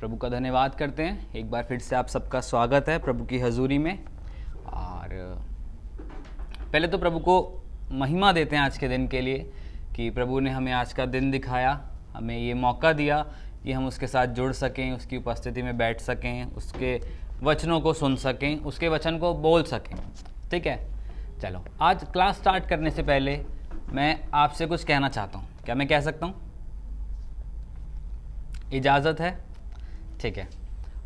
प्रभु का धन्यवाद करते हैं। एक बार फिर से आप सबका स्वागत है प्रभु की हजूरी में। और पहले तो प्रभु को महिमा देते हैं आज के दिन के लिए कि प्रभु ने हमें आज का दिन दिखाया, हमें ये मौका दिया कि हम उसके साथ जुड़ सकें, उसकी उपस्थिति में बैठ सकें, उसके वचनों को सुन सकें, उसके वचन को बोल सकें। ठीक है, चलो आज क्लास स्टार्ट करने से पहले मैं आपसे कुछ कहना चाहता हूँ। क्या मैं कह सकता हूँ? इजाज़त है? ठीक है।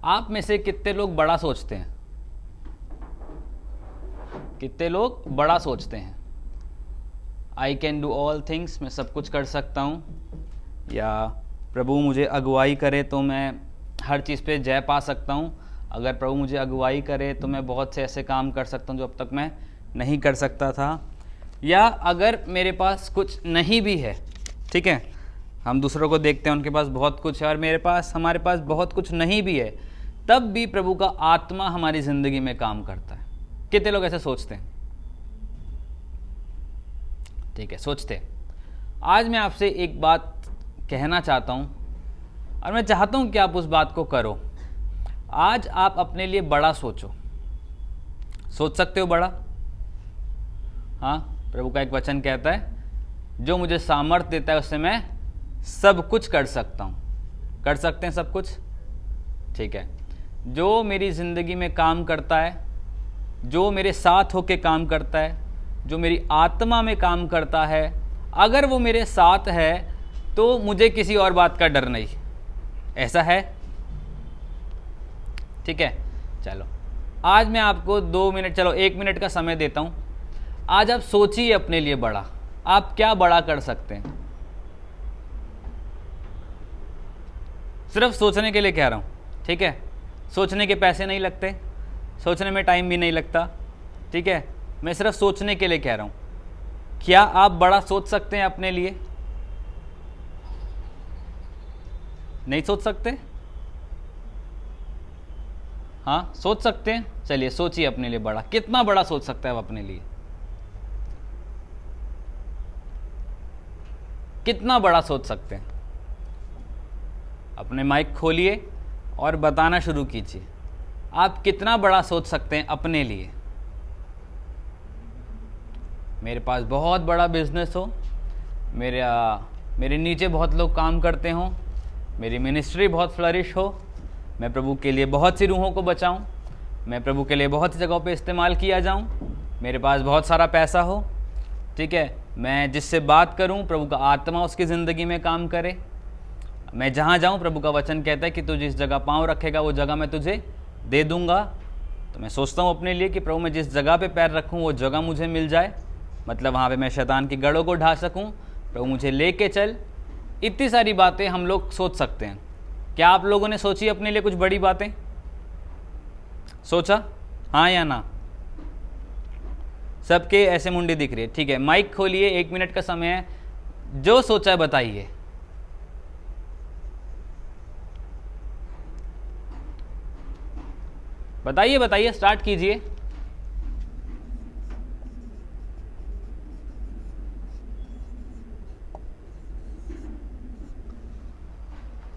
आप में से कितने लोग बड़ा सोचते हैं? कितने लोग बड़ा सोचते हैं? I can do all things, मैं सब कुछ कर सकता हूँ, या प्रभु मुझे अगुवाई करे तो मैं हर चीज़ पे जय पा सकता हूँ, अगर प्रभु मुझे अगुवाई करे तो मैं बहुत से ऐसे काम कर सकता हूँ जो अब तक मैं नहीं कर सकता था, या अगर मेरे पास कुछ नहीं भी है। ठीक है, हम दूसरों को देखते हैं उनके पास बहुत कुछ है और हमारे पास बहुत कुछ नहीं भी है, तब भी प्रभु का आत्मा हमारी ज़िंदगी में काम करता है। कितने लोग ऐसे सोचते हैं? ठीक है, सोचते हैं। आज मैं आपसे एक बात कहना चाहता हूँ और मैं चाहता हूँ कि आप उस बात को करो। आज आप अपने लिए बड़ा सोचो। सोच सकते हो बड़ा? हाँ, प्रभु का एक वचन कहता है, जो मुझे सामर्थ देता है उससे मैं सब कुछ कर सकता हूँ। कर सकते हैं सब कुछ? ठीक है। जो मेरी ज़िंदगी में काम करता है, जो मेरे साथ होके काम करता है, जो मेरी आत्मा में काम करता है, अगर वो मेरे साथ है तो मुझे किसी और बात का डर नहीं। ऐसा है? ठीक है, चलो आज मैं आपको 2 मिनट, चलो 1 मिनट का समय देता हूँ। आज आप सोचिए अपने लिए बड़ा। आप क्या बड़ा कर सकते हैं? सिर्फ सोचने के लिए कह रहा हूँ। ठीक है, सोचने के पैसे नहीं लगते, सोचने में टाइम भी नहीं लगता। ठीक है, मैं सिर्फ सोचने के लिए कह रहा हूँ। क्या आप बड़ा सोच सकते हैं अपने लिए? नहीं सोच सकते? हाँ, सोच सकते हैं। चलिए सोचिए अपने लिए बड़ा। कितना बड़ा सोच सकते हैं आप अपने लिए? कितना बड़ा सोच सकते हैं? अपने माइक खोलिए और बताना शुरू कीजिए। आप कितना बड़ा सोच सकते हैं अपने लिए? मेरे पास बहुत बड़ा बिजनेस हो, मेरे नीचे बहुत लोग काम करते हों, मेरी मिनिस्ट्री बहुत फ्लरिश हो, मैं प्रभु के लिए बहुत सी रूहों को बचाऊं, मैं प्रभु के लिए बहुत सी जगहों पे इस्तेमाल किया जाऊं, मेरे पास बहुत सारा पैसा हो। ठीक है, मैं जिससे बात करूं प्रभु का आत्मा उसकी ज़िंदगी में काम करे, मैं जहाँ जाऊँ प्रभु का वचन कहता है कि तू जिस जगह पाँव रखेगा वो जगह मैं तुझे दे दूँगा। तो मैं सोचता हूँ अपने लिए कि प्रभु मैं जिस जगह पे पैर रखूँ वो जगह मुझे मिल जाए, मतलब वहाँ पे मैं शैतान की गढ़ों को ढा सकूँ। प्रभु मुझे लेके चल। इतनी सारी बातें हम लोग सोच सकते हैं। क्या आप लोगों ने सोची अपने लिए कुछ बड़ी बातें? सोचा? हाँ या ना? सबके ऐसे मुंडी दिख रही है। ठीक है, माइक खोलिए, 1 मिनट का समय है। जो सोचा है बताइए। बताइए बताइए, स्टार्ट कीजिए।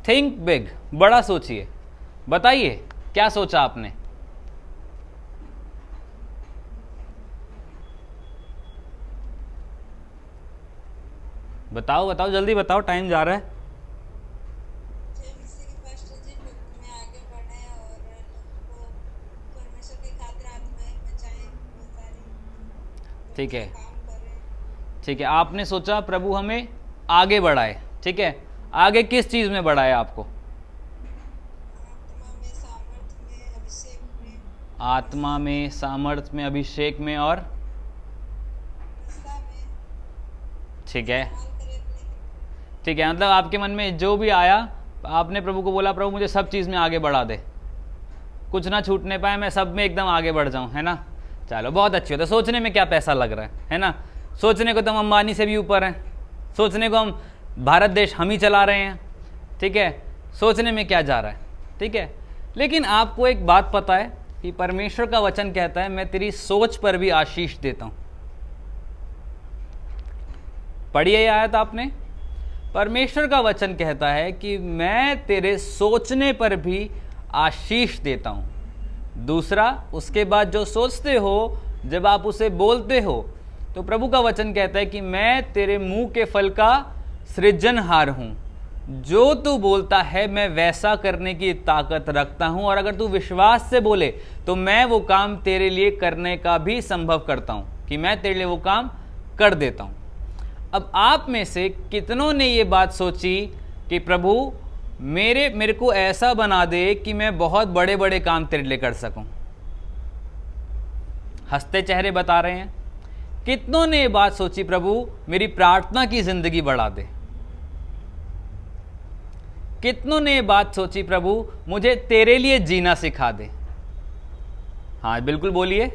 थिंक बिग, बड़ा सोचिए। बताइए क्या सोचा आपने? बताओ बताओ, जल्दी बताओ, टाइम जा रहा है। ठीक है, ठीक है, आपने सोचा प्रभु हमें आगे बढ़ाए। ठीक है, आगे किस चीज़ में बढ़ाए आपको? आत्मा में, सामर्थ में, अभिषेक में और ठीक है, ठीक है, मतलब आपके मन में जो भी आया आपने प्रभु को बोला, प्रभु मुझे सब चीज़ में आगे बढ़ा दे, कुछ ना छूटने पाए, मैं सब में एकदम आगे बढ़ जाऊं, है ना? चलो बहुत अच्छी होता है। सोचने में क्या पैसा लग रहा है ना? सोचने को तो हम अंबानी से भी ऊपर हैं, सोचने को हम भारत देश हम ही चला रहे हैं। ठीक है, सोचने में क्या जा रहा है? ठीक है, लेकिन आपको एक बात पता है कि परमेश्वर का वचन कहता है मैं तेरी सोच पर भी आशीष देता हूं। पढ़ी है आयत आपने? परमेश्वर का वचन कहता है कि मैं तेरे सोचने पर भी आशीष देता हूँ। दूसरा, उसके बाद जो सोचते हो, जब आप उसे बोलते हो, तो प्रभु का वचन कहता है कि मैं तेरे मुंह के फल का सृजनहार हूँ। जो तू बोलता है मैं वैसा करने की ताकत रखता हूँ, और अगर तू विश्वास से बोले तो मैं वो काम तेरे लिए करने का भी संभव करता हूँ, कि मैं तेरे लिए वो काम कर देता हूँ। अब आप में से कितनों ने ये बात सोची कि प्रभु मेरे को ऐसा बना दे कि मैं बहुत बड़े बड़े काम तेरे लिए कर सकूं? हंसते चेहरे बता रहे हैं। कितनों ने ये बात सोची, प्रभु मेरी प्रार्थना की जिंदगी बढ़ा दे? कितनों ने ये बात सोची, प्रभु मुझे तेरे लिए जीना सिखा दे? हाँ बिल्कुल बोलिए।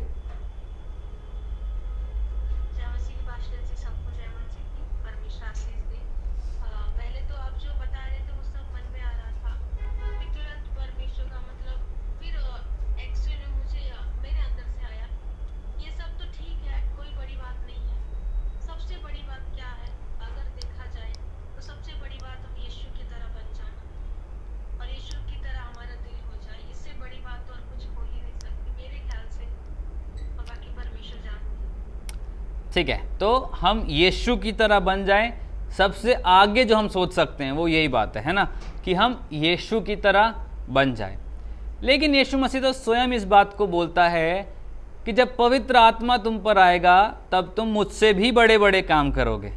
ठीक है, तो हम यीशु की तरह बन जाएं। सबसे आगे जो हम सोच सकते हैं वो यही बात है ना, कि हम यीशु की तरह बन जाएं। लेकिन यीशु मसीह तो स्वयं इस बात को बोलता है कि जब पवित्र आत्मा तुम पर आएगा तब तुम मुझसे भी बड़े बड़े काम करोगे।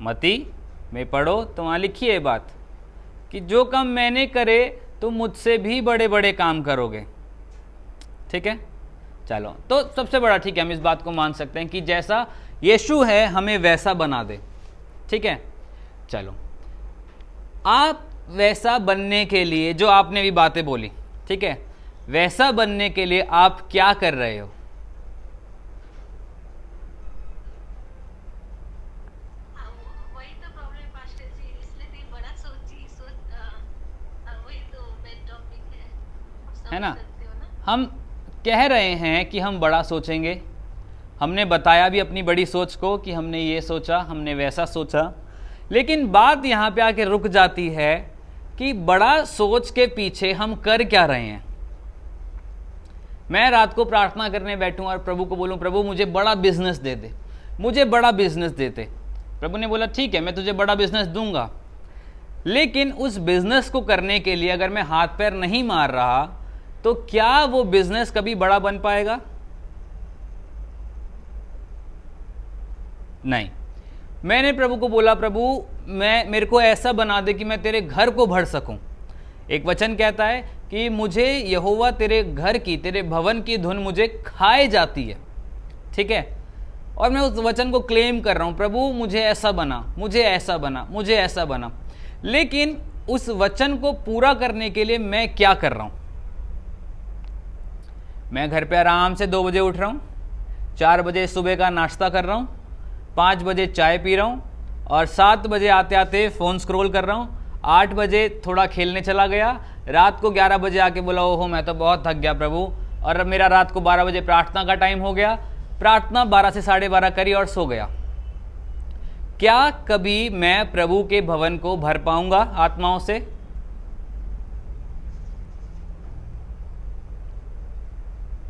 मती में पढ़ो तो वहाँ लिखी है बात कि जो काम मैंने करे तुम मुझसे भी बड़े बड़े काम करोगे। ठीक है, चलो, तो सबसे बड़ा ठीक है, हम इस बात को मान सकते हैं कि जैसा यीशु है हमें वैसा बना दे। ठीक है, चलो, आप वैसा बनने के लिए जो आपने भी बातें बोली, ठीक है, वैसा बनने के लिए आप क्या कर रहे हो? वही तो प्रॉब्लम पास्टर जी, इसलिए तो बड़ा सोची वही तो मेन टॉपिक है ना? सकते हो ना। हम कह रहे हैं कि हम बड़ा सोचेंगे, हमने बताया भी अपनी बड़ी सोच को कि हमने ये सोचा, हमने वैसा सोचा, लेकिन बात यहाँ पे आके रुक जाती है कि बड़ा सोच के पीछे हम कर क्या रहे हैं। मैं रात को प्रार्थना करने बैठूं और प्रभु को बोलूं, प्रभु मुझे बड़ा बिजनेस दे दे, मुझे बड़ा बिजनेस दे दे। प्रभु ने बोला ठीक है, मैं तुझे बड़ा बिजनेस दूंगा, लेकिन उस बिजनेस को करने के लिए अगर मैं हाथ पैर नहीं मार रहा तो क्या वो बिजनेस कभी बड़ा बन पाएगा? नहीं। मैंने प्रभु को बोला, प्रभु मेरे को ऐसा बना दे कि मैं तेरे घर को भर सकूं। एक वचन कहता है कि मुझे यहोवा तेरे घर की, तेरे भवन की धुन मुझे खाए जाती है। ठीक है, और मैं उस वचन को क्लेम कर रहा हूं, प्रभु मुझे ऐसा बना, मुझे ऐसा बना, मुझे ऐसा बना। लेकिन उस वचन को पूरा करने के लिए मैं क्या कर रहा हूं? मैं घर पे आराम से 2 बजे उठ रहा हूं, 4 बजे सुबह का नाश्ता कर रहा हूं, 5 बजे चाय पी रहा हूं, और 7 बजे आते आते फ़ोन स्क्रॉल कर रहा हूं, 8 बजे थोड़ा खेलने चला गया, रात को 11 बजे आके बोला ओहो मैं तो बहुत थक गया प्रभु, और अब मेरा रात को 12 बजे प्रार्थना का टाइम हो गया, प्रार्थना 12 से 12:30 करी और सो गया। क्या कभी मैं प्रभु के भवन को भर पाऊंगा आत्माओं से?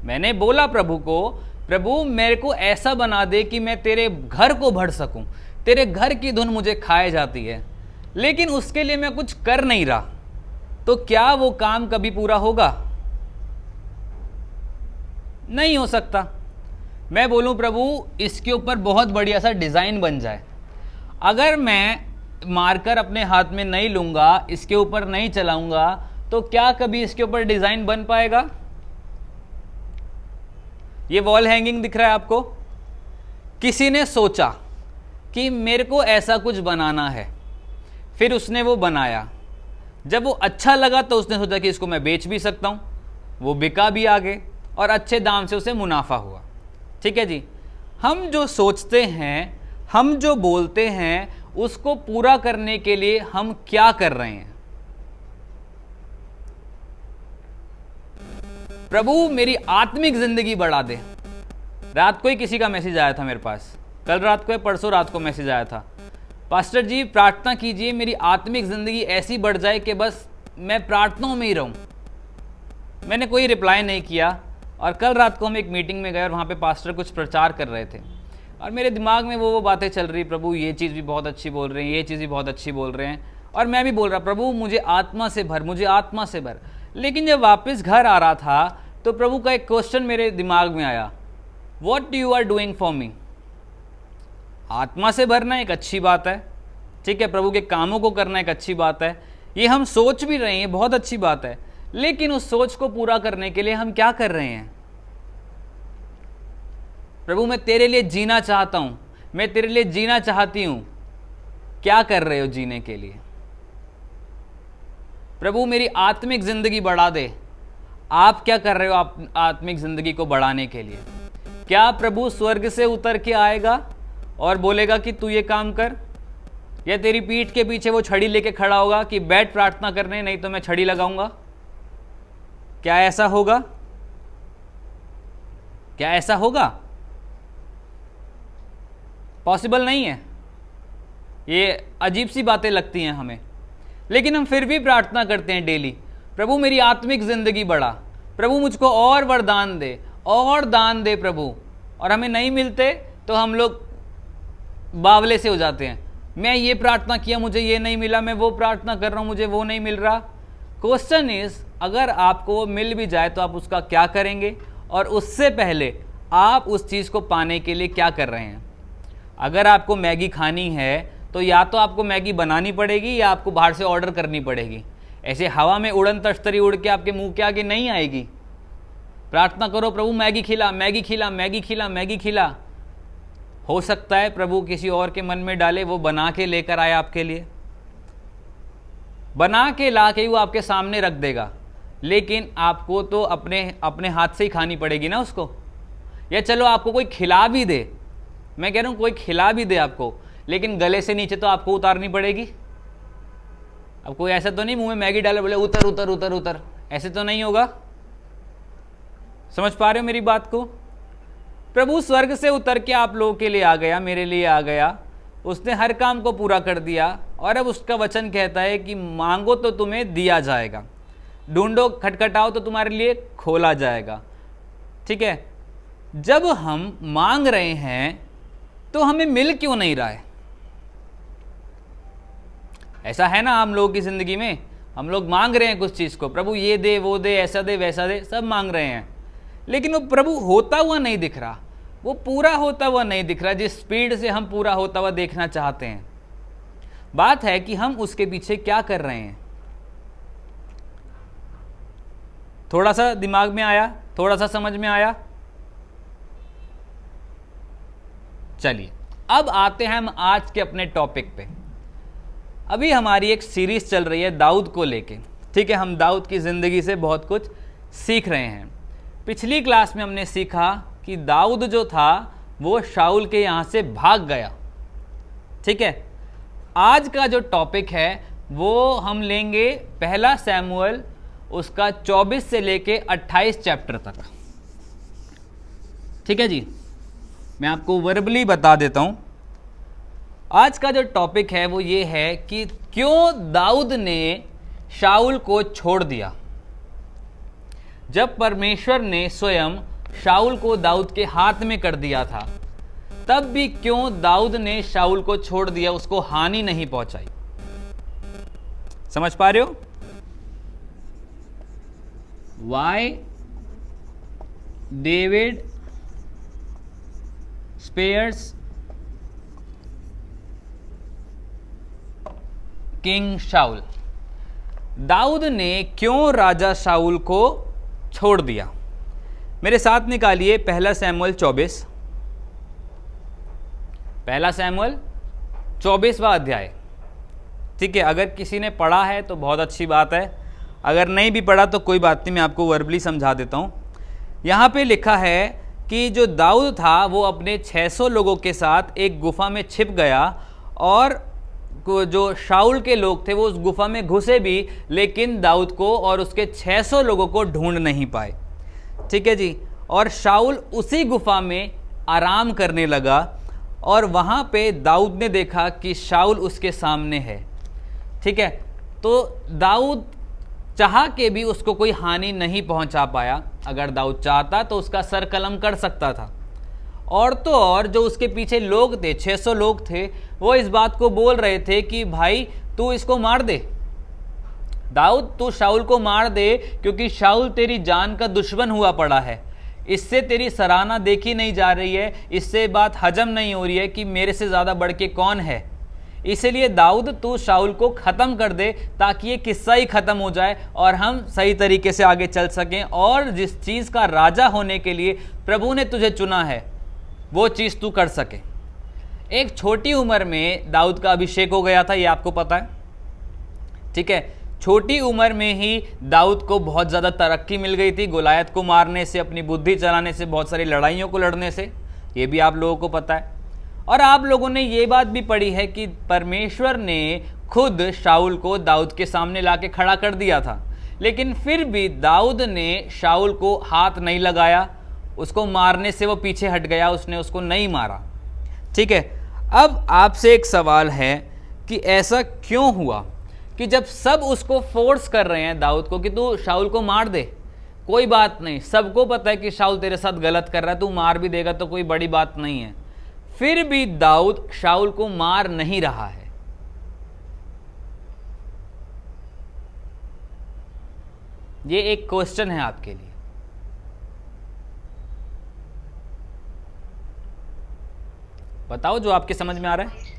मैंने बोला प्रभु को, प्रभु मेरे को ऐसा बना दे कि मैं तेरे घर को भर सकूं, तेरे घर की धुन मुझे खाए जाती है, लेकिन उसके लिए मैं कुछ कर नहीं रहा, तो क्या वो काम कभी पूरा होगा? नहीं हो सकता। मैं बोलूं प्रभु इसके ऊपर बहुत बढ़िया सा डिज़ाइन बन जाए, अगर मैं मार्कर अपने हाथ में नहीं लूंगा, इसके ऊपर नहीं चलाऊंगा, तो क्या कभी इसके ऊपर डिज़ाइन बन पाएगा? ये वॉल हैंगिंग दिख रहा है आपको? किसी ने सोचा कि मेरे को ऐसा कुछ बनाना है, फिर उसने वो बनाया, जब वो अच्छा लगा तो उसने सोचा कि इसको मैं बेच भी सकता हूँ, वो बिका भी आगे और अच्छे दाम से उसे मुनाफा हुआ। ठीक है जी, हम जो सोचते हैं, हम जो बोलते हैं, उसको पूरा करने के लिए हम क्या कर रहे हैं? प्रभु मेरी आत्मिक जिंदगी बढ़ा दे। रात को ही किसी का मैसेज आया था मेरे पास, कल रात को या परसों रात को मैसेज आया था, पास्टर जी प्रार्थना कीजिए मेरी आत्मिक ज़िंदगी ऐसी बढ़ जाए कि बस मैं प्रार्थनाओं में ही रहूं। मैंने कोई रिप्लाई नहीं किया और कल रात को हम एक मीटिंग में गए और वहाँ पे पास्टर कुछ प्रचार कर रहे थे और मेरे दिमाग में वो बातें चल रही, प्रभु ये चीज़ भी बहुत अच्छी बोल रहे हैं, ये चीज़ भी बहुत अच्छी बोल रहे हैं, और मैं भी बोल रहा प्रभु मुझे आत्मा से भर, मुझे आत्मा से भर। लेकिन जब वापस घर आ रहा था तो प्रभु का एक क्वेश्चन मेरे दिमाग में आया, what you are doing for me. आत्मा से भरना एक अच्छी बात है, ठीक है, प्रभु के कामों को करना एक अच्छी बात है, ये हम सोच भी रहे हैं, बहुत अच्छी बात है, लेकिन उस सोच को पूरा करने के लिए हम क्या कर रहे हैं। प्रभु मैं तेरे लिए जीना चाहता हूं, मैं तेरे लिए जीना चाहती हूं, क्या कर रहे हो जीने के लिए। प्रभु मेरी आत्मिक जिंदगी बढ़ा दे, आप क्या कर रहे हो आत्मिक जिंदगी को बढ़ाने के लिए। क्या प्रभु स्वर्ग से उतर के आएगा और बोलेगा कि तू ये काम कर, या तेरी पीठ के पीछे वो छड़ी लेके खड़ा होगा कि बैठ प्रार्थना करने, नहीं तो मैं छड़ी लगाऊंगा। क्या ऐसा होगा? क्या ऐसा होगा? पॉसिबल नहीं है। ये अजीब सी बातें लगती हैं हमें, लेकिन हम फिर भी प्रार्थना करते हैं डेली, प्रभु मेरी आत्मिक जिंदगी बढ़ा, प्रभु मुझको और वरदान दे, और दान दे प्रभु। और हमें नहीं मिलते तो हम लोग बावले से हो जाते हैं, मैं ये प्रार्थना किया मुझे ये नहीं मिला, मैं वो प्रार्थना कर रहा हूं मुझे वो नहीं मिल रहा। क्वेश्चन इज, अगर आपको वो मिल भी जाए तो आप उसका क्या करेंगे, और उससे पहले आप उस चीज़ को पाने के लिए क्या कर रहे हैं। अगर आपको मैगी खानी है तो या तो आपको मैगी बनानी पड़ेगी या आपको बाहर से ऑर्डर करनी पड़ेगी। ऐसे हवा में उड़न तश्तरी उड़ के आपके मुंह के आगे नहीं आएगी। प्रार्थना करो प्रभु मैगी खिला, मैगी खिला, मैगी खिला, मैगी खिला। हो सकता है प्रभु किसी और के मन में डाले, वो बना के लेकर आए आपके लिए, बना के ला के वो आपके सामने रख देगा, लेकिन आपको तो अपने हाथ से ही खानी पड़ेगी ना उसको। या चलो आपको कोई खिला भी दे, मैं कह रहा हूँ कोई खिला भी दे आपको, लेकिन गले से नीचे तो आपको उतारनी पड़ेगी। अब कोई ऐसा तो नहीं मुंह में मैगी डाले बोले उतर उतर उतर उतर, ऐसे तो नहीं होगा। समझ पा रहे हो मेरी बात को। प्रभु स्वर्ग से उतर के आप लोगों के लिए आ गया, मेरे लिए आ गया, उसने हर काम को पूरा कर दिया, और अब उसका वचन कहता है कि मांगो तो तुम्हें दिया जाएगा, ढूंढो खटखटाओ तो तुम्हारे लिए खोला जाएगा। ठीक है, जब हम मांग रहे हैं तो हमें मिल क्यों नहीं रहा है। ऐसा है ना हम लोगों की जिंदगी में, हम लोग मांग रहे हैं कुछ चीज को, प्रभु ये दे वो दे ऐसा दे वैसा दे, सब मांग रहे हैं, लेकिन वो प्रभु होता हुआ नहीं दिख रहा, वो पूरा होता हुआ नहीं दिख रहा जिस स्पीड से हम पूरा होता हुआ देखना चाहते हैं। बात है कि हम उसके पीछे क्या कर रहे हैं। थोड़ा सा दिमाग में आया, थोड़ा सा समझ में आया। चलिए अब आते हैं हम आज के अपने टॉपिक पे। अभी हमारी एक सीरीज चल रही है दाऊद को लेके, ठीक है, हम दाऊद की ज़िंदगी से बहुत कुछ सीख रहे हैं। पिछली क्लास में हमने सीखा कि दाऊद जो था वो शाऊल के यहाँ से भाग गया, ठीक है। आज का जो टॉपिक है वो हम लेंगे पहला सैमुअल उसका 24 से लेके 28 चैप्टर तक, ठीक है जी। मैं आपको वर्बली बता देता हूं। आज का जो टॉपिक है वो ये है कि क्यों दाऊद ने शाऊल को छोड़ दिया। जब परमेश्वर ने स्वयं शाऊल को दाऊद के हाथ में कर दिया था, तब भी क्यों दाऊद ने शाऊल को छोड़ दिया, उसको हानि नहीं पहुंचाई। समझ पा रहे हो? Why David spares किंग शाऊल। दाऊद ने क्यों राजा शाऊल को छोड़ दिया। मेरे साथ निकालिए पहला सैमुअल 24, पहला सैमुअल 24वां अध्याय, ठीक है। अगर किसी ने पढ़ा है तो बहुत अच्छी बात है, अगर नहीं भी पढ़ा तो कोई बात नहीं, मैं आपको वर्बली समझा देता हूँ। यहाँ पे लिखा है कि जो दाऊद था वो अपने 600 लोगों के साथ एक गुफा में छिप गया, और जो शाऊल के लोग थे वो उस गुफा में घुसे भी, लेकिन दाऊद को और उसके 600 लोगों को ढूंढ नहीं पाए, ठीक है जी। और शाऊल उसी गुफा में आराम करने लगा, और वहाँ पे दाऊद ने देखा कि शाऊल उसके सामने है। ठीक है, तो दाऊद चाह के भी उसको कोई हानि नहीं पहुंचा पाया। अगर दाऊद चाहता तो उसका सर कलम कर सकता था। और तो और जो उसके पीछे लोग थे, 600 लोग थे, वो इस बात को बोल रहे थे कि भाई तू इसको मार दे, दाऊद तू शाऊल को मार दे, क्योंकि शाऊल तेरी जान का दुश्मन हुआ पड़ा है, इससे तेरी सराहना देखी नहीं जा रही है, इससे बात हजम नहीं हो रही है कि मेरे से ज़्यादा बढ़ के कौन है। इसलिए दाऊद तू शाऊल को ख़त्म कर दे, ताकि ये किस्सा ही ख़त्म हो जाए और हम सही तरीके से आगे चल सकें, और जिस चीज़ का राजा होने के लिए प्रभु ने तुझे चुना है वो चीज़ तू कर सके। एक छोटी उम्र में दाऊद का अभिषेक हो गया था, ये आपको पता है। ठीक है, छोटी उम्र में ही दाऊद को बहुत ज़्यादा तरक्की मिल गई थी, गोलायत को मारने से, अपनी बुद्धि चलाने से, बहुत सारी लड़ाइयों को लड़ने से, ये भी आप लोगों को पता है। और आप लोगों ने ये बात भी पढ़ी है कि परमेश्वर ने खुद शाऊल को दाऊद के सामने लाके खड़ा कर दिया था, लेकिन फिर भी दाऊद ने शाऊल को हाथ नहीं लगाया, उसको मारने से वो पीछे हट गया, उसने उसको नहीं मारा। ठीक है, अब आपसे एक सवाल है कि ऐसा क्यों हुआ कि जब सब उसको फोर्स कर रहे हैं दाऊद को कि तू शाऊल को मार दे, कोई बात नहीं, सबको पता है कि शाऊल तेरे साथ गलत कर रहा है, तू मार भी देगा तो कोई बड़ी बात नहीं है, फिर भी दाऊद शाऊल को मार नहीं रहा है। ये एक क्वेश्चन है आपके लिए। बताओ जो आपके समझ में आ रहा है।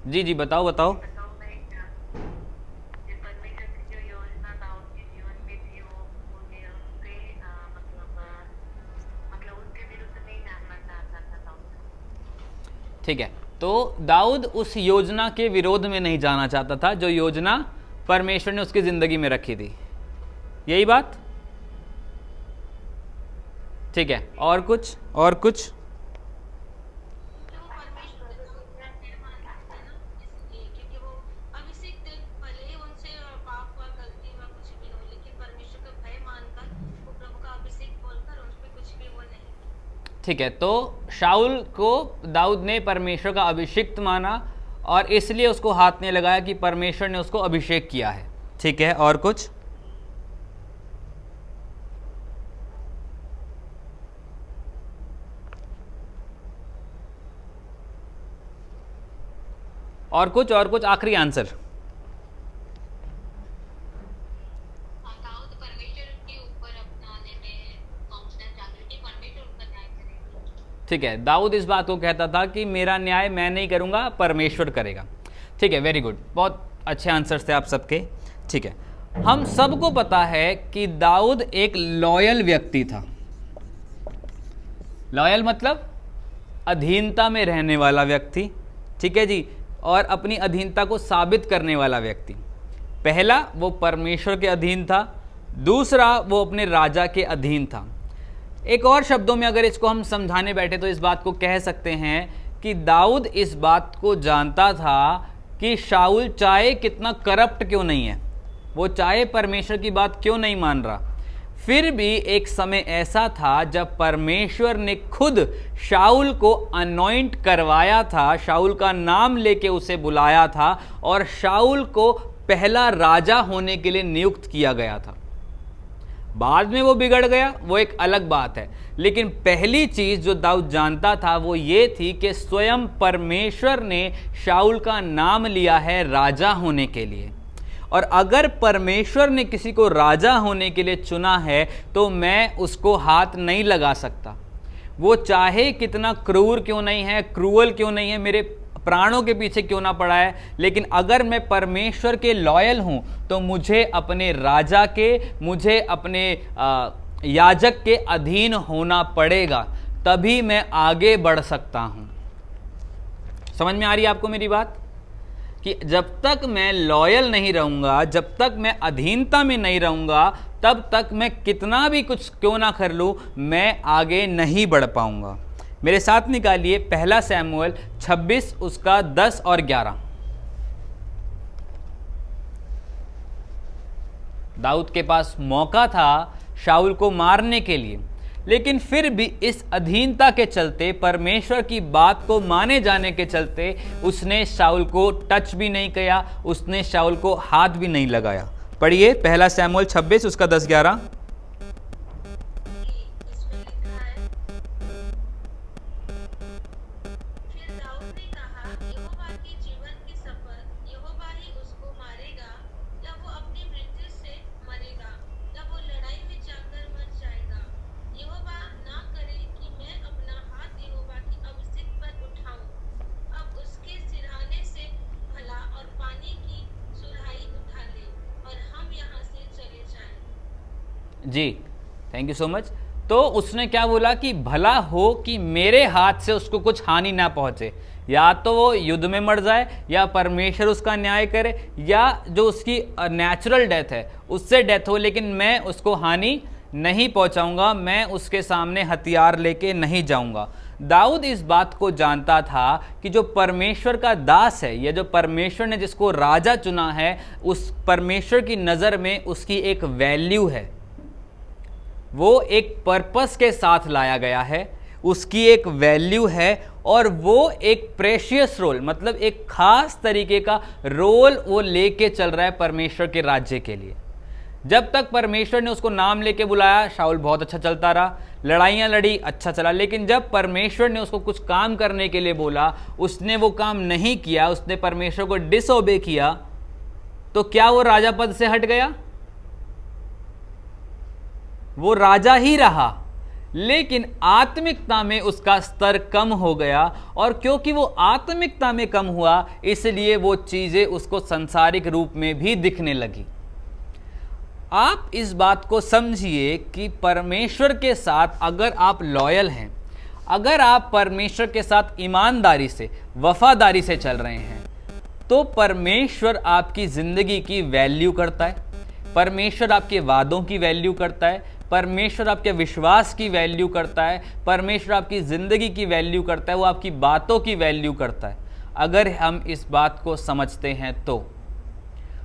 जी जी बताओ बताओ। ठीक है, तो दाऊद उस योजना के विरोध में नहीं जाना चाहता था जो योजना परमेश्वर ने उसकी जिंदगी में रखी थी, यही बात। ठीक है, और कुछ और कुछ। ठीक है, तो शाऊल को दाऊद ने परमेश्वर का अभिषिक्त माना और इसलिए उसको हाथ नहीं लगाया कि परमेश्वर ने उसको अभिषेक किया है। ठीक है, और कुछ। और कुछ और कुछ, आखिरी आंसर। ठीक है, दाऊद इस बात को कहता था कि मेरा न्याय मैं नहीं करूंगा, परमेश्वर करेगा। ठीक है, वेरी गुड, बहुत अच्छे आंसर्स थे आप सबके। ठीक है, हम सबको पता है कि दाऊद एक लॉयल व्यक्ति था। लॉयल मतलब अधीनता में रहने वाला व्यक्ति। ठीक है जी, और अपनी अधीनता को साबित करने वाला व्यक्ति। पहला, वो परमेश्वर के अधीन था, दूसरा वो अपने राजा के अधीन था। एक और शब्दों में अगर इसको हम समझाने बैठे तो इस बात को कह सकते हैं कि दाऊद इस बात को जानता था कि शाऊल चाहे कितना करप्ट क्यों नहीं है, वो चाहे परमेश्वर की बात क्यों नहीं मान रहा, फिर भी एक समय ऐसा था जब परमेश्वर ने खुद शाऊल को अनॉइंट करवाया था, शाऊल का नाम लेके उसे बुलाया था और शाऊल को पहला राजा होने के लिए नियुक्त किया गया था। बाद में वो बिगड़ गया, वो एक अलग बात है, लेकिन पहली चीज जो दाऊद जानता था वो ये थी कि स्वयं परमेश्वर ने शाऊल का नाम लिया है राजा होने के लिए। और अगर परमेश्वर ने किसी को राजा होने के लिए चुना है तो मैं उसको हाथ नहीं लगा सकता, वो चाहे कितना क्रूर क्यों नहीं है, क्रूअल क्यों नहीं है, मेरे प्राणों के पीछे क्यों ना पड़ा है, लेकिन अगर मैं परमेश्वर के लॉयल हूं तो मुझे अपने राजा के, मुझे अपने याजक के अधीन होना पड़ेगा, तभी मैं आगे बढ़ सकता हूं। समझ में आ रही है आपको मेरी बात? कि जब तक मैं लॉयल नहीं रहूंगा, जब तक मैं अधीनता में नहीं रहूंगा, तब तक मैं कितना भी कुछ क्यों ना कर लूं, मैं आगे नहीं बढ़ पाऊंगा। मेरे साथ निकालिए पहला सैमुएल 26 उसका 10 और 11। दाऊद के पास मौका था शाऊल को मारने के लिए, लेकिन फिर भी इस अधीनता के चलते, परमेश्वर की बात को माने जाने के चलते, उसने शाऊल को टच भी नहीं किया, उसने शाऊल को हाथ भी नहीं लगाया। पढ़िए 1 शमूएल 26 उसका 10-11। इसमें लिखा है, फिर दाऊद ने कहा, यहोवा के जीवन की शपथ, यहोवा ही उसको मारेगा, या वो अपनी मृत्यु से मरेगा, या वो लड़ाई में जाकर मर जाएगा। यहोवा ना करे कि मैं अपना हाथ यहोवा की अभिषिक्त पर उठाऊं। अब उसके सिरहाने से भला और पानी की सुराही उठा ले, और हम यहाँ से चले जाएं। जी, थैंक यू सो मच। तो उसने क्या बोला कि भला हो कि मेरे हाथ से उसको कुछ हानि ना पहुंचे, या तो वो युद्ध में मर जाए, या परमेश्वर उसका न्याय करे, या जो उसकी नेचुरल डेथ है उससे डेथ हो, लेकिन मैं उसको हानि नहीं पहुंचाऊंगा, मैं उसके सामने हथियार लेके नहीं जाऊंगा। दाऊद इस बात को जानता था कि जो परमेश्वर का दास है, या जो परमेश्वर ने जिसको राजा चुना है, उस परमेश्वर की नज़र में उसकी एक वैल्यू है, वो एक पर्पस के साथ लाया गया है, उसकी एक वैल्यू है, और वो एक प्रेशियस रोल, मतलब एक खास तरीके का रोल वो लेके चल रहा है परमेश्वर के राज्य के लिए। जब तक परमेश्वर ने उसको नाम लेके बुलाया, शाऊल बहुत अच्छा चलता रहा, लड़ाइयाँ लड़ी, अच्छा चला। लेकिन जब परमेश्वर ने उसको कुछ काम करने के लिए बोला, उसने वो काम नहीं किया, उसने परमेश्वर को डिसओबे किया, तो क्या वो राजा पद से हट गया? वो राजा ही रहा, लेकिन आत्मिकता में उसका स्तर कम हो गया, और क्योंकि वो आत्मिकता में कम हुआ, इसलिए वो चीजें उसको सांसारिक रूप में भी दिखने लगी। आप इस बात को समझिए कि परमेश्वर के साथ अगर आप लॉयल हैं, अगर आप परमेश्वर के साथ ईमानदारी से, वफादारी से चल रहे हैं, तो परमेश्वर आपकी जिंदगी की वैल्यू करता है, परमेश्वर आपके वादों की वैल्यू करता है, परमेश्वर आपके विश्वास की वैल्यू करता है, परमेश्वर आपकी ज़िंदगी की वैल्यू करता है, वो आपकी बातों की वैल्यू करता है। अगर हम इस बात को समझते हैं तो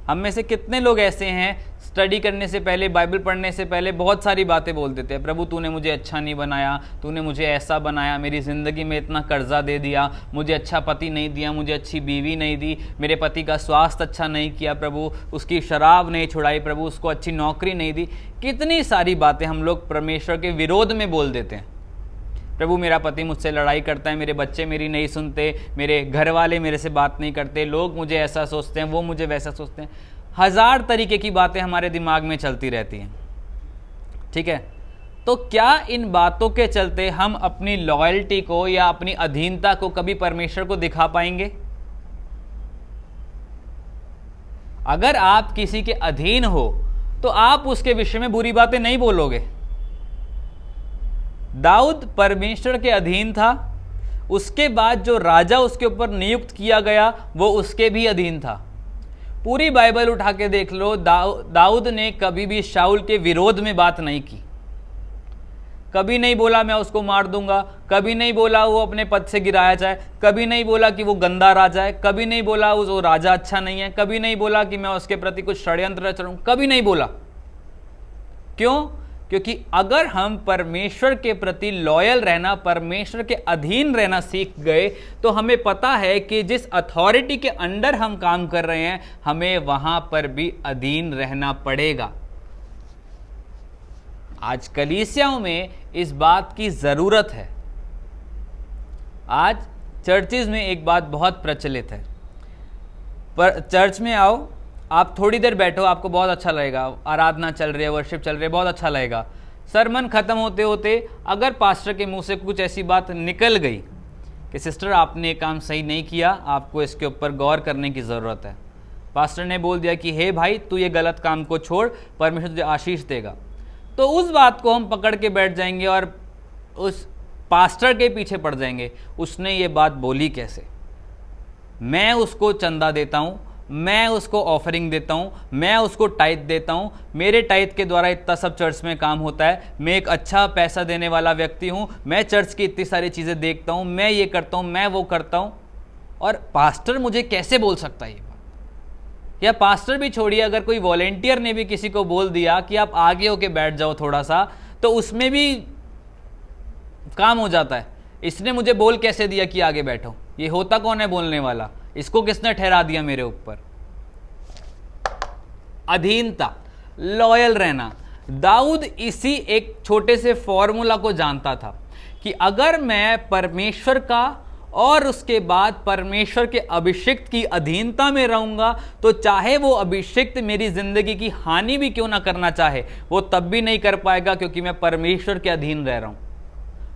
हम में से कितने लोग ऐसे हैं, स्टडी करने से पहले, बाइबल पढ़ने से पहले बहुत सारी बातें बोल देते हैं, प्रभु तूने मुझे अच्छा नहीं बनाया, तूने मुझे ऐसा बनाया, मेरी ज़िंदगी में इतना कर्जा दे दिया, मुझे अच्छा पति नहीं दिया, मुझे अच्छी बीवी नहीं दी, मेरे पति का स्वास्थ्य अच्छा नहीं किया प्रभु, उसकी शराब नहीं छुड़ाई प्रभु, उसको अच्छी नौकरी नहीं दी। कितनी सारी बातें हम लोग परमेश्वर के विरोध में बोल देते हैं। प्रभु मेरा पति मुझसे लड़ाई करता है, मेरे बच्चे मेरी नहीं सुनते, मेरे घर वाले मेरे से बात नहीं करते, लोग मुझे ऐसा सोचते हैं, वो मुझे वैसा सोचते हैं। हजार तरीके की बातें हमारे दिमाग में चलती रहती हैं, ठीक है। तो क्या इन बातों के चलते हम अपनी लॉयल्टी को या अपनी अधीनता को कभी परमेश्वर को दिखा पाएंगे? अगर आप किसी के अधीन हो तो आप उसके विषय में बुरी बातें नहीं बोलोगे। दाऊद परमेश्वर के अधीन था, उसके बाद जो राजा उसके ऊपर नियुक्त किया गया वो उसके भी अधीन था। पूरी बाइबल उठा के देख लो, दाऊद ने कभी भी शाऊल के विरोध में बात नहीं की, कभी नहीं बोला मैं उसको मार दूंगा, कभी नहीं बोला वो अपने पद से गिराया जाए, कभी नहीं बोला कि वो गंदा राजा है, कभी नहीं बोला वो राजा अच्छा नहीं है, कभी नहीं बोला कि मैं उसके प्रति कुछ षड्यंत्र रच रहा हूं, कभी नहीं बोला। क्यों? क्योंकि अगर हम परमेश्वर के प्रति लॉयल रहना, परमेश्वर के अधीन रहना सीख गए, तो हमें पता है कि जिस अथॉरिटी के अंडर हम काम कर रहे हैं, हमें वहां पर भी अधीन रहना पड़ेगा। आज कलीसियाओं में इस बात की जरूरत है। आज चर्चिज में एक बात बहुत प्रचलित है, पर चर्च में आओ, आप थोड़ी देर बैठो, आपको बहुत अच्छा लगेगा, आराधना चल रही है, वर्शिप चल रही है, बहुत अच्छा लगेगा। सरमन खत्म होते होते अगर पास्टर के मुंह से कुछ ऐसी बात निकल गई कि सिस्टर आपने काम सही नहीं किया, आपको इसके ऊपर गौर करने की ज़रूरत है, पास्टर ने बोल दिया कि हे भाई तू ये गलत काम को छोड़, परमेश्वर तुझे आशीष देगा, तो उस बात को हम पकड़ के बैठ जाएंगे और उस पास्टर के पीछे पड़ जाएंगे। उसने ये बात बोली कैसे? मैं उसको चंदा देता हूँ, मैं उसको ऑफरिंग देता हूँ, मैं उसको टाइथ देता हूँ, मेरे टाइथ के द्वारा इतना सब चर्च में काम होता है, मैं एक अच्छा पैसा देने वाला व्यक्ति हूँ, मैं चर्च की इतनी सारी चीज़ें देखता हूँ, मैं ये करता हूँ, मैं वो करता हूँ, और पास्टर मुझे कैसे बोल सकता है ये बात? या पास्टर भी छोड़िए, अगर कोई वॉलेंटियर ने भी किसी को बोल दिया कि आप आगे होके बैठ जाओ थोड़ा सा, तो उसमें भी काम हो जाता है। इसने मुझे बोल कैसे दिया कि आगे बैठो? ये होता कौन है बोलने वाला? इसको किसने ठहरा दिया मेरे ऊपर? अधीनता, लॉयल रहना। दाऊद इसी एक छोटे से फॉर्मूला को जानता था कि अगर मैं परमेश्वर का और उसके बाद परमेश्वर के अभिषिक्त की अधीनता में रहूंगा तो चाहे वो अभिषिक्त मेरी जिंदगी की हानि भी क्यों ना करना चाहे, वो तब भी नहीं कर पाएगा, क्योंकि मैं परमेश्वर के अधीन रह रहा हूं।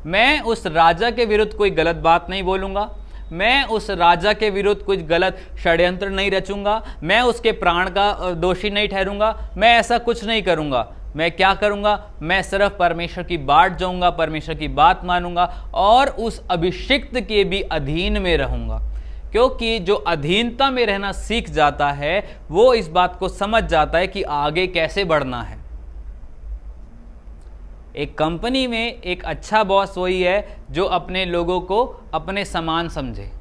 मैं उस राजा के विरुद्ध कोई गलत बात नहीं बोलूंगा, मैं उस राजा के विरुद्ध कुछ गलत षड्यंत्र नहीं रचूंगा, मैं उसके प्राण का दोषी नहीं ठहरूंगा, मैं ऐसा कुछ नहीं करूंगा। मैं क्या करूंगा? मैं सिर्फ परमेश्वर की बाट जाऊंगा, परमेश्वर की बात मानूंगा और उस अभिषिक्त के भी अधीन में रहूंगा। क्योंकि जो अधीनता में रहना सीख जाता है वो इस बात को समझ जाता है कि आगे कैसे बढ़ना है। एक कंपनी में एक अच्छा बॉस वही है जो अपने लोगों को अपने समान समझे,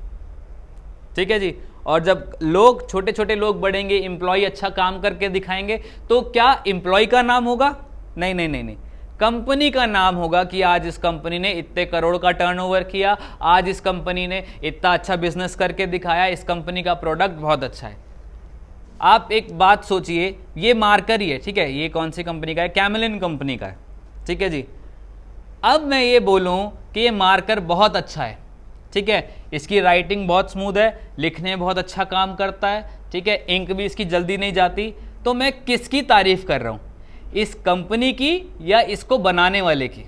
ठीक है जी। और जब लोग, छोटे छोटे लोग बढ़ेंगे, एम्प्लॉय अच्छा काम करके दिखाएंगे, तो क्या एम्प्लॉय का नाम होगा? नहीं नहीं नहीं नहीं, कंपनी का नाम होगा कि आज इस कंपनी ने इतने करोड़ का टर्नओवर किया, आज इस कंपनी ने इतना अच्छा बिजनेस करके दिखाया, इस कंपनी का प्रोडक्ट बहुत अच्छा है। आप एक बात सोचिए, ये मार्कर ही है, ठीक है, ये कौन सी कंपनी का है? कैमलिन कंपनी का है, ठीक है जी। अब मैं ये बोलूं कि ये मार्कर बहुत अच्छा है, ठीक है, इसकी राइटिंग बहुत स्मूथ है, लिखने में बहुत अच्छा काम करता है, ठीक है, इंक भी इसकी जल्दी नहीं जाती, तो मैं किसकी तारीफ कर रहा हूं? इस कंपनी की या इसको बनाने वाले की?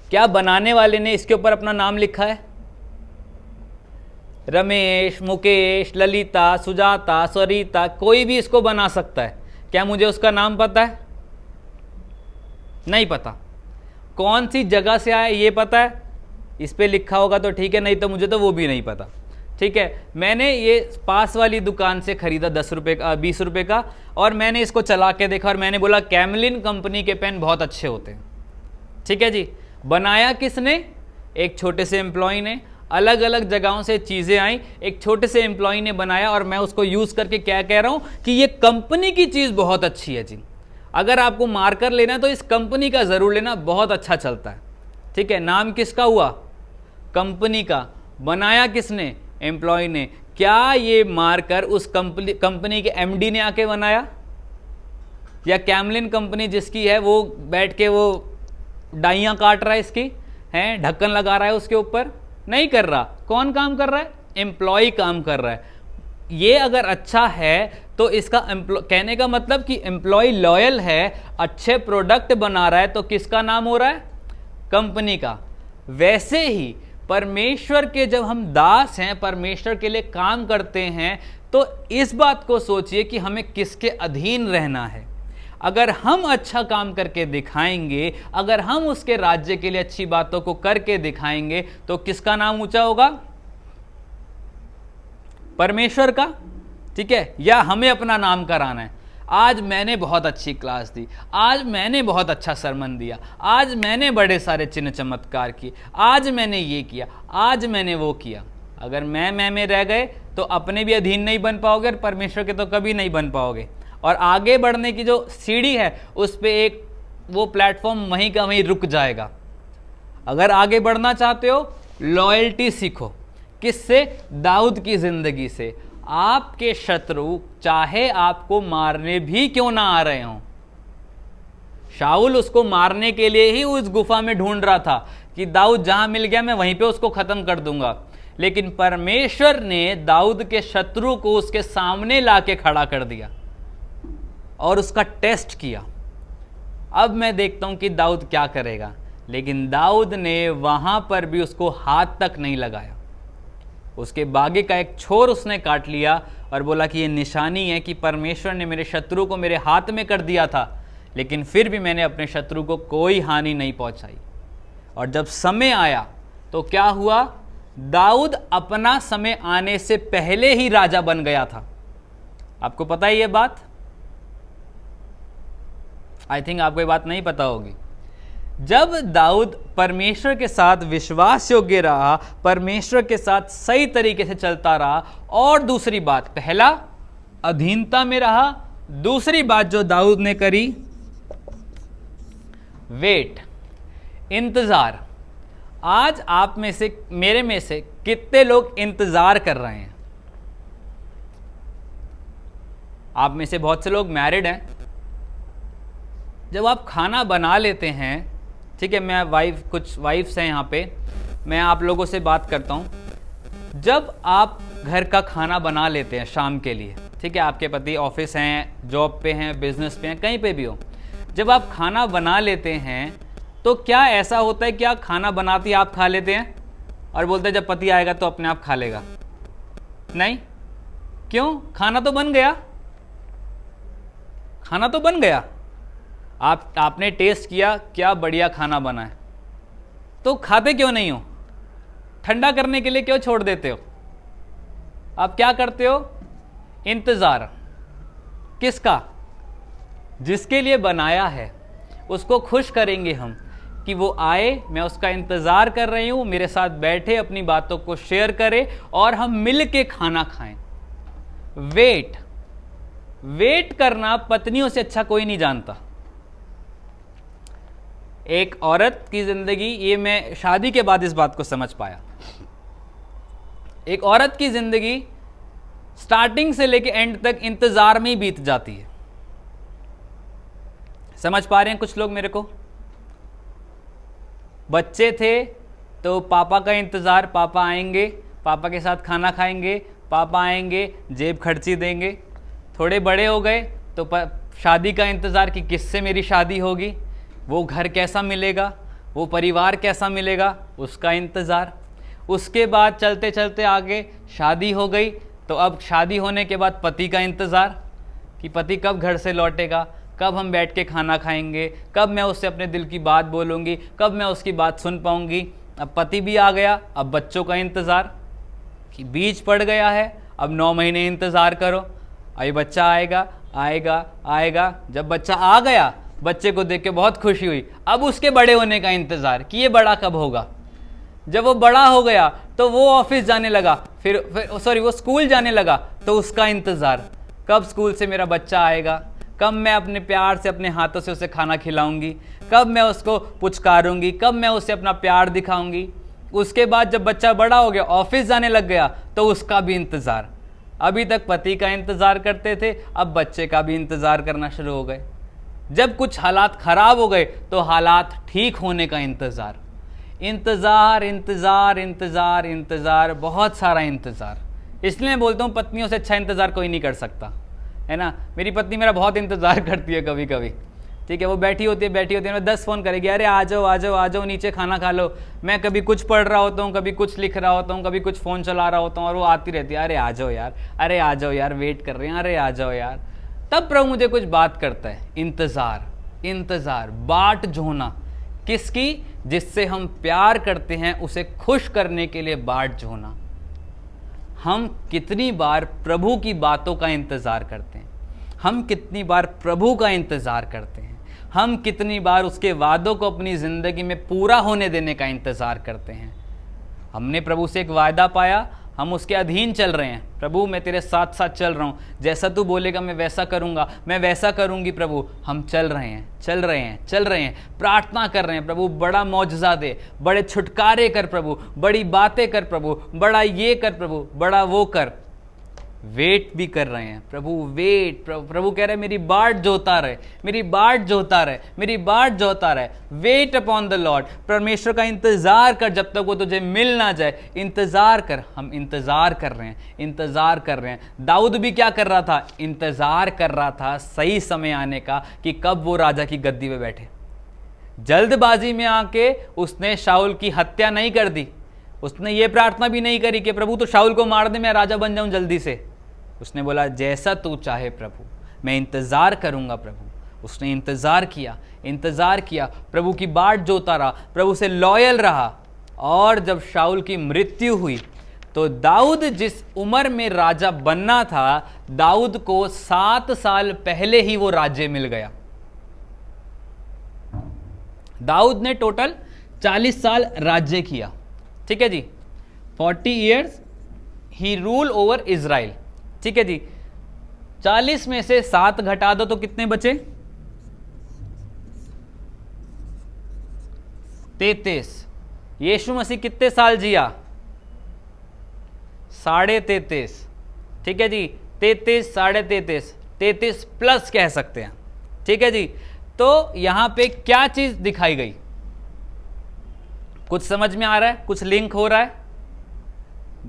क्या बनाने वाले ने इसके ऊपर अपना नाम लिखा है? रमेश, मुकेश, ललिता, सुजाता, सरिता, कोई भी इसको बना सकता है। क्या मुझे उसका नाम पता है? नहीं पता। कौन सी जगह से आया ये पता है? इस पे लिखा होगा तो ठीक है, नहीं तो मुझे तो वो भी नहीं पता, ठीक है। मैंने ये पास वाली दुकान से खरीदा 10 रुपये का, 20 रुपये का, और मैंने इसको चला के देखा और मैंने बोला कैमलिन कंपनी के पेन बहुत अच्छे होते हैं, ठीक है जी। बनाया किसने? एक छोटे से एम्प्लॉय ने। अलग अलग जगहों से चीज़ें आई, एक छोटे से एम्प्लॉय ने बनाया और मैं उसको यूज़ करके क्या कह रहा हूँ कि ये कंपनी की चीज़ बहुत अच्छी है जी। अगर आपको मार्कर लेना है तो इस कंपनी का ज़रूर लेना, बहुत अच्छा चलता है, ठीक है। नाम किसका हुआ? कंपनी का। बनाया किसने? एम्प्लॉय ने। क्या ये मार्कर उस कंपनी के एमडी ने आके बनाया, या कैमलिन कंपनी जिसकी है वो बैठ के वो डाइयाँ काट रहा है इसकी, हैं, ढक्कन लगा रहा है उसके ऊपर? नहीं कर रहा। कौन काम कर रहा है? एम्प्लॉय काम कर रहा है। ये अगर अच्छा है तो इसका कहने का मतलब कि एम्प्लॉय लॉयल है, अच्छे प्रोडक्ट बना रहा है, तो किसका नाम हो रहा है? कंपनी का। वैसे ही परमेश्वर के जब हम दास हैं, परमेश्वर के लिए काम करते हैं, तो इस बात को सोचिए कि हमें किसके अधीन रहना है। अगर हम अच्छा काम करके दिखाएंगे, अगर हम उसके राज्य के लिए अच्छी बातों को करके दिखाएंगे, तो किसका नाम ऊंचा होगा? परमेश्वर का, ठीक है। या हमें अपना नाम कराना है, आज मैंने बहुत अच्छी क्लास दी, आज मैंने बहुत अच्छा सरमन दिया, आज मैंने बड़े सारे चिन्ह चमत्कार किए, आज मैंने ये किया, आज मैंने वो किया। अगर मैं में रह गए तो अपने भी अधीन नहीं बन पाओगे और परमेश्वर के तो कभी नहीं बन पाओगे। और आगे बढ़ने की जो सीढ़ी है उस पे एक वो प्लेटफॉर्म वहीं का वहीं रुक जाएगा। अगर आगे बढ़ना चाहते हो, लॉयल्टी सीखो। किससे? दाऊद की जिंदगी से। आपके शत्रु चाहे आपको मारने भी क्यों ना आ रहे हों, शाऊल उसको मारने के लिए ही उस गुफा में ढूंढ रहा था कि दाऊद जहां मिल गया मैं वहीं पे उसको खत्म कर दूंगा, लेकिन परमेश्वर ने दाऊद के शत्रु को उसके सामने लाके खड़ा कर दिया और उसका टेस्ट किया। अब मैं देखता हूं कि दाऊद क्या करेगा, लेकिन दाऊद ने वहां पर भी उसको हाथ तक नहीं लगाया। उसके बागे का एक छोर उसने काट लिया और बोला कि ये निशानी है कि परमेश्वर ने मेरे शत्रु को मेरे हाथ में कर दिया था, लेकिन फिर भी मैंने अपने शत्रु को कोई हानि नहीं पहुंचाई। और जब समय आया तो क्या हुआ? दाऊद अपना समय आने से पहले ही राजा बन गया था। आपको पता है ये बात? आई थिंक आपको ये बात नहीं पता होगी। जब दाऊद परमेश्वर के साथ विश्वास योग्य रहा, परमेश्वर के साथ सही तरीके से चलता रहा, और दूसरी बात, पहला अधीनता में रहा, दूसरी बात जो दाऊद ने करी, वेट, इंतज़ार। आज आप में से, मेरे में से कितने लोग इंतज़ार कर रहे हैं? आप में से बहुत से लोग मैरिड हैं। जब आप खाना बना लेते हैं, ठीक है, मैं कुछ वाइफ्स हैं यहाँ पे, मैं आप लोगों से बात करता हूँ। जब आप घर का खाना बना लेते हैं शाम के लिए, ठीक है, आपके पति ऑफिस हैं, जॉब पे हैं, बिजनेस पे हैं, कहीं पे भी हो, जब आप खाना बना लेते हैं तो क्या ऐसा होता है कि आप खाना बनाते ही आप खा लेते हैं और बोलते हैं जब पति आएगा तो अपने आप खा लेगा? नहीं। क्यों? खाना तो बन गया, खाना तो बन गया। आपने टेस्ट किया, क्या बढ़िया खाना बना है, तो खाते क्यों नहीं हो? ठंडा करने के लिए क्यों छोड़ देते हो? आप क्या करते हो? इंतजार। किसका? जिसके लिए बनाया है, उसको खुश करेंगे हम कि वो आए, मैं उसका इंतजार कर रही हूं, मेरे साथ बैठे, अपनी बातों को शेयर करे और हम मिल के खाना खाएं। वेट करना पत्नियों से अच्छा कोई नहीं जानता। एक औरत की जिंदगी, ये मैं शादी के बाद इस बात को समझ पाया, एक औरत की जिंदगी स्टार्टिंग से लेके एंड तक इंतजार में ही बीत जाती है। समझ पा रहे हैं कुछ लोग मेरे को? बच्चे थे तो पापा का इंतजार, पापा आएंगे, पापा के साथ खाना खाएंगे, पापा आएंगे, जेब खर्ची देंगे। थोड़े बड़े हो गए तो शादी का इंतजार कि किससे मेरी शादी होगी, वो घर कैसा मिलेगा, वो परिवार कैसा मिलेगा, उसका इंतजार। उसके बाद चलते चलते आगे शादी हो गई तो अब शादी होने के बाद पति का इंतजार कि पति कब घर से लौटेगा, कब हम बैठ के खाना खाएंगे, कब मैं उससे अपने दिल की बात बोलूँगी, कब मैं उसकी बात सुन पाऊँगी। अब पति भी आ गया, अब बच्चों का इंतज़ार कि बीज पड़ गया है, अब 9 महीने इंतज़ार करो, अभी बच्चा आएगा आएगा आएगा। जब बच्चा आ गया, बच्चे को देख के बहुत खुशी हुई, अब उसके बड़े होने का इंतज़ार कि ये बड़ा कब होगा। जब वो बड़ा हो गया तो वो ऑफिस जाने लगा, फिर वो स्कूल जाने लगा तो उसका इंतज़ार, कब स्कूल से मेरा बच्चा आएगा, कब मैं अपने प्यार से अपने हाथों से उसे खाना खिलाऊंगी, कब मैं उसको पुचकारूंगी, कब मैं उसे अपना प्यार दिखाऊंगी। उसके बाद जब बच्चा बड़ा हो गया, ऑफिस जाने लग गया तो उसका भी इंतज़ार। अभी तक पति का इंतज़ार करते थे, अब बच्चे का भी इंतज़ार करना शुरू हो गए। जब कुछ हालात ख़राब हो गए तो हालात ठीक होने का इंतज़ार। इंतज़ार इंतज़ार इंतज़ार इंतज़ार, बहुत सारा इंतज़ार। इसलिए मैं बोलता हूँ पत्नियों से अच्छा इंतज़ार कोई नहीं कर सकता, है ना। मेरी पत्नी मेरा बहुत इंतज़ार करती है कभी कभी, ठीक है, वो बैठी होती है, मैं 10 फ़ोन करेगी, अरे आ जाओ आ जाओ आ जाओ, नीचे खाना खा लो। मैं कभी कुछ पढ़ रहा होता हूँ, कभी कुछ लिख रहा होता हूँ, कभी कुछ फ़ोन चला रहा होता हूँ और वो आती रहती है, अरे आ जाओ यार, अरे आ जाओ यार, वेट कर रहे हैं, अरे आ जाओ यार। तब प्रभु मुझे कुछ बात करता है, इंतज़ार इंतज़ार, बाट जोना। किसकी? जिससे हम प्यार करते हैं, उसे खुश करने के लिए बाट जोना। हम कितनी बार प्रभु की बातों का इंतज़ार करते हैं, हम कितनी बार प्रभु का इंतज़ार करते हैं, हम कितनी बार उसके वादों को अपनी ज़िंदगी में पूरा होने देने का इंतज़ार करते हैं। हमने प्रभु से एक वायदा पाया, हम उसके अधीन चल रहे हैं। प्रभु मैं तेरे साथ साथ चल रहा हूँ, जैसा तू बोलेगा मैं वैसा करूँगा, मैं वैसा करूँगी प्रभु। हम चल रहे हैं चल रहे हैं चल रहे हैं, प्रार्थना कर रहे हैं, प्रभु बड़ा मौजज़ा दे, बड़े छुटकारे कर प्रभु, बड़ी बातें कर प्रभु, बड़ा ये कर प्रभु, बड़ा वो कर। वेट भी कर रहे हैं प्रभु, वेट। प्रभु कह रहे हैं मेरी बाट जोता रहे, मेरी बाट जोता रहे, मेरी बाट जोता रहे। Weight upon the Lord. परमेश्वर का इंतजार कर जब तक वो तुझे मिल ना जाए, इंतजार कर। हम इंतजार कर रहे हैं, इंतजार कर रहे हैं। दाऊद भी क्या कर रहा था? इंतजार कर रहा था सही समय आने का कि कब वो राजा की गद्दी पे बैठे। जल्दबाजी में आके उसने शाऊल की हत्या नहीं कर दी, उसने ये प्रार्थना भी नहीं करी कि प्रभु तो शाऊल को मार दे, मैं राजा बन जाऊं जल्दी से। उसने बोला जैसा तू चाहे प्रभु, मैं इंतज़ार करूंगा प्रभु। उसने इंतज़ार किया, इंतज़ार किया, प्रभु की बाट जोता रहा, प्रभु से लॉयल रहा। और जब शाऊल की मृत्यु हुई तो दाऊद जिस उम्र में राजा बनना था, दाऊद को 7 साल पहले ही वो राज्य मिल गया। दाऊद ने टोटल 40 साल राज्य किया, ठीक है जी। 40 years ही रूल ओवर इज़राइल, ठीक है जी। 40 में से 7 घटा दो तो कितने बचे? 33। यीशु मसीह कितने साल जिया? 33.5। ठीक है जी, 33, 33.5, 33 प्लस कह सकते हैं। ठीक है जी, तो यहां पे क्या चीज दिखाई गई? कुछ समझ में आ रहा है? कुछ लिंक हो रहा है?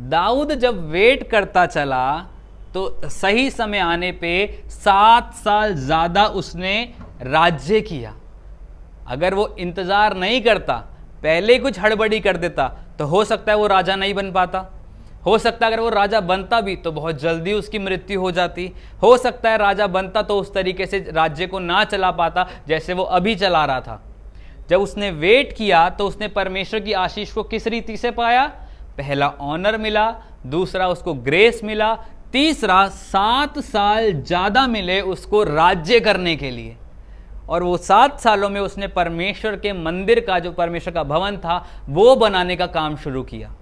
दाऊद जब वेट करता चला तो सही समय आने पे 7 साल ज्यादा उसने राज्य किया। अगर वो इंतजार नहीं करता, पहले कुछ हड़बड़ी कर देता, तो हो सकता है वो राजा नहीं बन पाता। हो सकता है अगर वो राजा बनता भी तो बहुत जल्दी उसकी मृत्यु हो जाती। हो सकता है राजा बनता तो उस तरीके से राज्य को ना चला पाता जैसे वो अभी चला रहा था। जब उसने वेट किया तो उसने परमेश्वर की आशीष को किस रीति से पाया? पहला ऑनर मिला, दूसरा उसको ग्रेस मिला, तीसरा 7 साल ज्यादा मिले उसको राज्य करने के लिए। और वो 7 सालों में उसने परमेश्वर के मंदिर का, जो परमेश्वर का भवन था, वो बनाने का काम शुरू किया।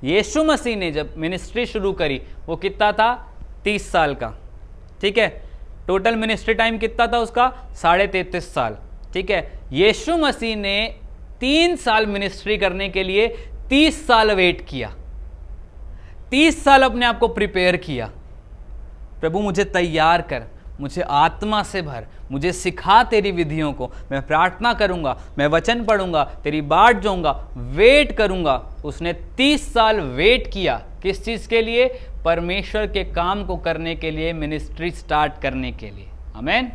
यीशु मसीह ने जब मिनिस्ट्री शुरू करी वो कितना था? 30 साल का। ठीक है, टोटल मिनिस्ट्री टाइम कितना था उसका? 33.5 साल। ठीक है, यीशु मसीह ने 3 साल मिनिस्ट्री करने के लिए 30 साल वेट किया। 30 साल अपने आप को प्रिपेयर किया। प्रभु मुझे तैयार कर, मुझे आत्मा से भर, मुझे सिखा तेरी विधियों को। मैं प्रार्थना करूंगा, मैं वचन पढ़ूंगा, तेरी बाट जाऊंगा, वेट करूंगा। उसने 30 साल वेट किया। किस चीज के लिए? परमेश्वर के काम को करने के लिए, मिनिस्ट्री स्टार्ट करने के लिए। आमीन।